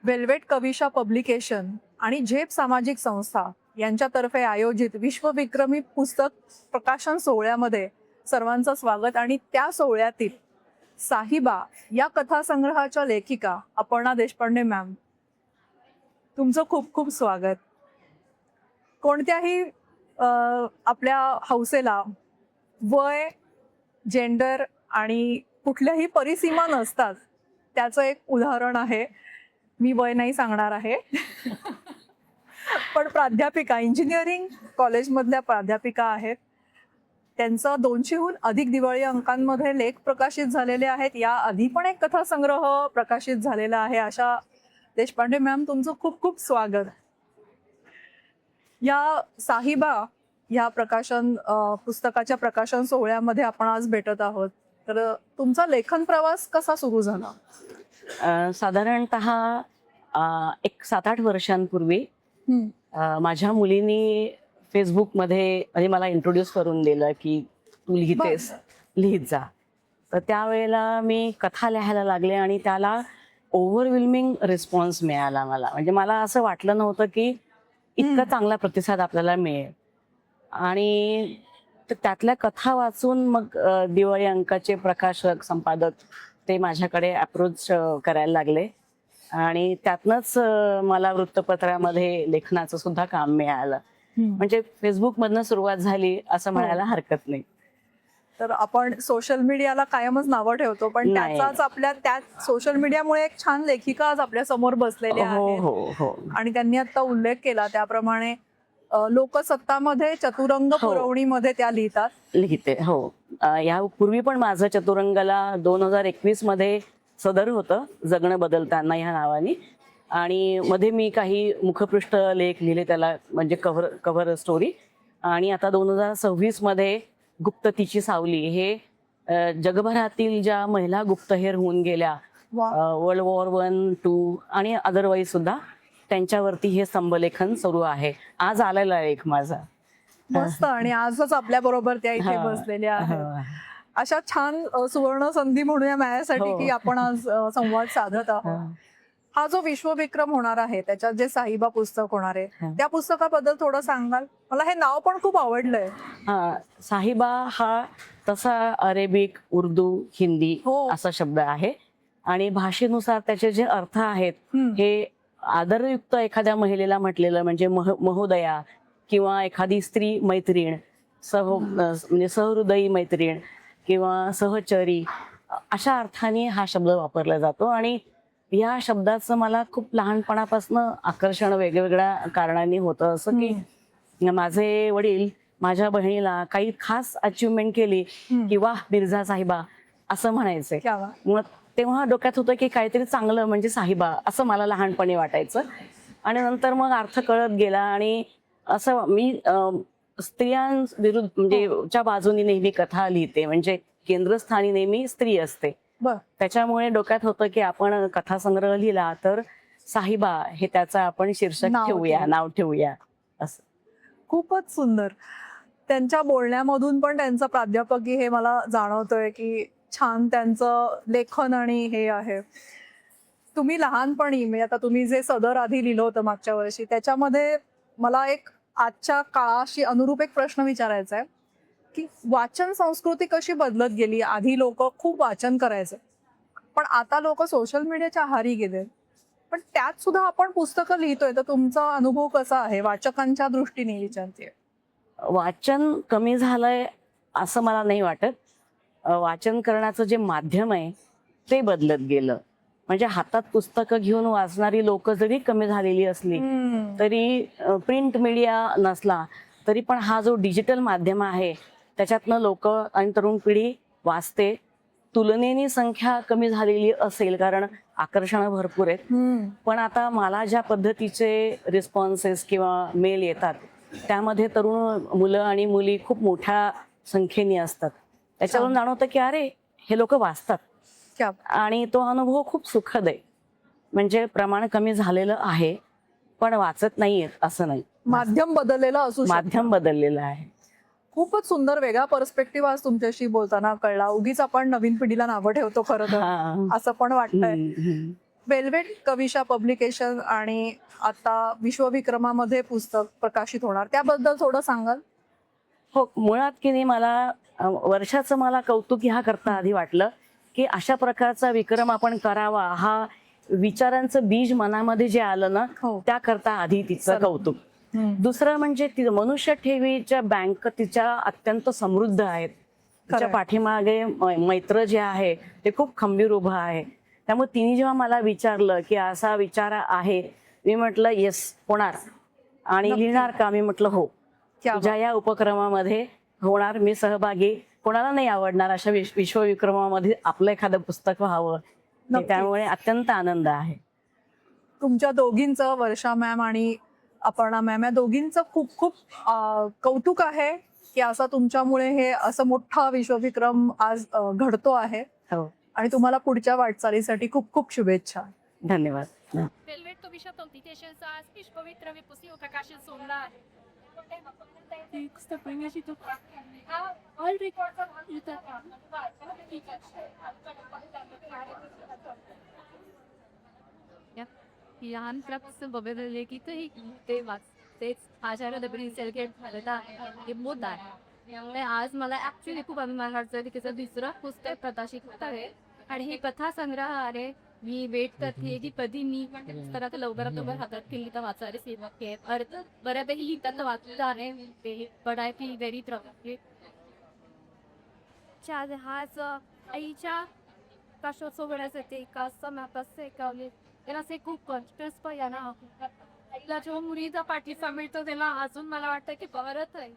Velvet Kavisha publication आणि झेप सामाजिक संस्था यांच्यातर्फे आयोजित विश्वविक्रमी पुस्तक प्रकाशन सोहळ्यामध्ये सर्वांचं स्वागत. आणि त्या सोहळ्यातील साहिबा या कथासंग्रहाच्या लेखिका अपर्णा देशपांडे मॅम, तुमचं खूप खूप स्वागत. कोणत्याही आपल्या हौसेला वय, जेंडर आणि कुठल्याही परिसीमा नसतात. त्याचं एक उदाहरण आहे. मी वय नाही सांगणार आहे. पण प्राध्यापिका, इंजिनिअरिंग कॉलेजमधल्या प्राध्यापिका आहेत. त्यांचं 200हून अधिक दिवाळी अंकांमध्ये लेख प्रकाशित झालेले आहेत. या आधी पण एक कथासंग्रह प्रकाशित झालेला आहे. आशा देशपांडे मॅम, तुमचं खूप खूप स्वागत. या साहिबा या पुस्तकाच्या प्रकाशन सोहळ्यामध्ये आपण आज भेटत आहोत. तर तुमचा लेखन प्रवास कसा सुरू झाला? साधारणतः एक 7-8 वर्षांपूर्वी माझ्या मुलीनी फेसबुकमध्ये म्हणजे मला इंट्रोड्यूस करून दिलं की तू लिहितेस, लिहित जा. तर त्यावेळेला मी कथा लिहायला लागले आणि त्याला ओव्हरवेल्मिंग रिस्पॉन्स मिळाला मला. म्हणजे मला असं वाटलं नव्हतं की इतका चांगला प्रतिसाद आपल्याला मिळेल. आणि त्यातल्या कथा वाचून मग दिवाळी अंकाचे प्रकाशक, संपादक ते माझ्याकडे अप्रोच करायला लागले आणि त्यातनंच मला वृत्तपत्रामध्ये लेखनाचं सुद्धा काम मिळालं. म्हणजे फेसबुकमधनं सुरुवात झाली असं म्हणायला हरकत नाही. तर आपण सोशल मीडियाला कायमच नावं ठेवतो, पण त्याचाच आपल्या त्या सोशल मीडियामुळे एक छान लेखिका आज आपल्या समोर बसलेल्या आहेत. आणि त्यांनी आता उल्लेख केला त्याप्रमाणे लोकसत्तामध्ये चतुरंग पुरवणीमध्ये त्या लिहिते. हो, यापूर्वी पण माझं चतुरंगला 2021 मध्ये सदर होतं, जगणं बदलताना ह्या नावाने. आणि मध्ये मी काही मुखपृष्ठ लेख लिहिले त्याला, म्हणजे कव्हर स्टोरी. आणि आता 2026 मध्ये गुप्ततीची सावली हे जगभरातील ज्या महिला गुप्तहेर होऊन गेल्या वर्ल्ड वॉर 1, 2 आणि अदरवाईज सुद्धा, त्यांच्यावरती हे स्तंभलेखन सुरू आहे. आज आलेला लेख माझा. मस्त. आणि आजच आपल्या बरोबर त्या इथे बसलेल्या आहेत. अशा छान सुवर्ण संधी म्हणूया माझ्यासाठी की आपण आज संवाद साधत आहोत. हा जो विश्वविक्रम होणार आहे, त्याच्यात जे साहिबा पुस्तक होणार आहे, त्या पुस्तकाबद्दल थोडं सांगाल? मला हे नाव पण खूप आवडलंय. साहिबा हा तसा अरेबिक, उर्दू, हिंदी असा शब्द आहे. आणि भाषेनुसार त्याचे जे अर्थ आहेत हे आदरयुक्त एखाद्या महिलेला म्हटलेलं, म्हणजे महोदया किंवा एखादी स्त्री मैत्रीण, म्हणजे सहृदयी मैत्रीण किंवा सहचरी, अशा अर्थाने हा शब्द वापरला जातो. आणि या शब्दाचं मला खूप लहानपणापासून आकर्षण वेगवेगळ्या कारणांनी होतं. असं की माझे वडील माझ्या बहिणीला काही खास अचिव्हमेंट केली की वाह मिर्झा साहिबा असं म्हणायचे. मग तेव्हा डोक्यात होतं की काहीतरी चांगलं म्हणजे साहिबा, असं मला लहानपणी वाटायचं. आणि नंतर मग अर्थ कळत गेला. आणि असं मी स्त्रियांविरुद्ध म्हणजे च्या बाजूनी नेहमी कथा लिहिते, म्हणजे केंद्रस्थानी नेहमी स्त्री असते. त्याच्यामुळे डोक्यात होतं की आपण कथासंग्रह लिहिला तर साहिबा हे त्याचा आपण शीर्षक ठेवूया, नाव ठेवूया असं. खूपच सुंदर. त्यांच्या बोलण्यामधून पण त्यांचं प्राध्यापकी हे मला जाणवतोय की छान त्यांचं लेखन आणि हे आहे. तुम्ही लहानपणी, म्हणजे आता तुम्ही जे सदर आधी लिहिलं होतं मागच्या वर्षी, त्याच्यामध्ये मला एक आजच्या काळाशी अनुरूप एक प्रश्न विचारायचा आहे की वाचन संस्कृती कशी बदलत गेली? आधी लोक खूप वाचन करायचे, पण आता लोक सोशल मीडियाच्या आहारी गेले. पण त्यात सुद्धा आपण पुस्तकं लिहितोय. तर तुमचा अनुभव कसा आहे वाचकांच्या दृष्टीने विचारते? वाचन कमी झालंय असं मला नाही वाटत. वाचन करण्याचं जे माध्यम आहे ते बदलत गेलं. म्हणजे हातात पुस्तकं घेऊन वाचणारी लोक जरी कमी झालेली असली तरी, प्रिंट मीडिया नसला तरी पण हा जो डिजिटल माध्यम आहे त्याच्यातनं लोक आणि तरुण पिढी वाचते. तुलनेने संख्या कमी झालेली असेल कारण आकर्षण भरपूर आहेत. पण आता मला ज्या पद्धतीचे रिस्पॉन्सेस किंवा मेल येतात त्यामध्ये तरुण मुलं आणि मुली खूप मोठ्या संख्येने असतात. त्याच्यावरून जाणवतं की अरे हे लोक वाचतात. आणि तो अनुभव खूप सुखद आहे. म्हणजे प्रमाण कमी झालेलं आहे पण वाचत नाहीयेत असं नाही. माध्यम बदललेलं असू शकतं. माध्यम बदललेलं आहे. खूपच सुंदर वेगळा पर्स्पेक्टिव्ह आज तुमच्याशी बोलताना कळला. उगीच आपण नवीन पिढीला नावं ठेवतो खरं तर, असं पण वाटतंय. वेल्वेट कविशा पब्लिकेशन आणि आता विश्वविक्रमामध्ये पुस्तक प्रकाशित होणार, त्याबद्दल थोडं सांगाल? हो, मुळात की नाही मला वर्षाचं मला कौतुक ह्या करता आधी वाटलं की अशा प्रकारचा विक्रम आपण करावा, हा विचारांचं बीज मनामध्ये जे आलं ना, हो. त्याकरता आधी तिचं कौतुक. दुसरं म्हणजे ती मनुष्य ठेवीच्या बँक तिच्या अत्यंत समृद्ध आहेत. तिच्या खरंय. पाठीमागे मैत्र जे आहे ते खूप खंबीर उभं आहे. त्यामुळे तिने जेव्हा मला विचारलं की असा विचार आहे, मी म्हटलं येस, होणार. आणि नक्की. लिहिणार का? मी म्हटलं हो, क्या तुझ्या या उपक्रमामध्ये होणार, मी सहभागी. कोणाला नाही आवडणार अशा विश्वविक्रमामध्ये आपलं एखादं पुस्तक व्हावं. नक्कीच. त्यामुळे अत्यंत आनंद आहे. तुमच्या दोघींचं, वर्षा मॅम आणि अपर्णा मॅम, या दोघींचं खूप खूप कौतुक आहे की असं तुमच्यामुळे हे असं मोठा विश्वविक्रम आज घडतो आहे. हो, आणि तुम्हाला पुढच्या वाटचालीसाठी खूप खूप शुभेच्छा. धन्यवाद. वेल्वेट कविशा पब्लिकेशनचा आज विश्वविक्रमी पुस्तक प्रकाशन सोहळा आहे. लहानपणापासून बघितले की ते तेच आचार्य दबरी सेलिब्रेट झालेला हे मुद्दा आहे. त्यामुळे आज मला ऍक्च्युली खूप अभिमान वाटतो की त्याचं दुसरं पुस्तक प्रकाशित होत आहे आणि ही कथा संग्रह आहे. मी वेट करते की कधी मी पुस्तकात लवकरात लवकर हातात केली तर वाचायला सेवा केली. अर्थ बऱ्यापैकी लिहिताना वाचलं आहे ते, but I feel very proud. आज आईच्या काशोत्सवण्यासाठी का समापास कावले त्यांना असे खूप कॉन्फिडन्स पण यांना तिला जो मुलीचा पाठिंबा मिळतो त्याला अजून मला वाटतं की परत आहे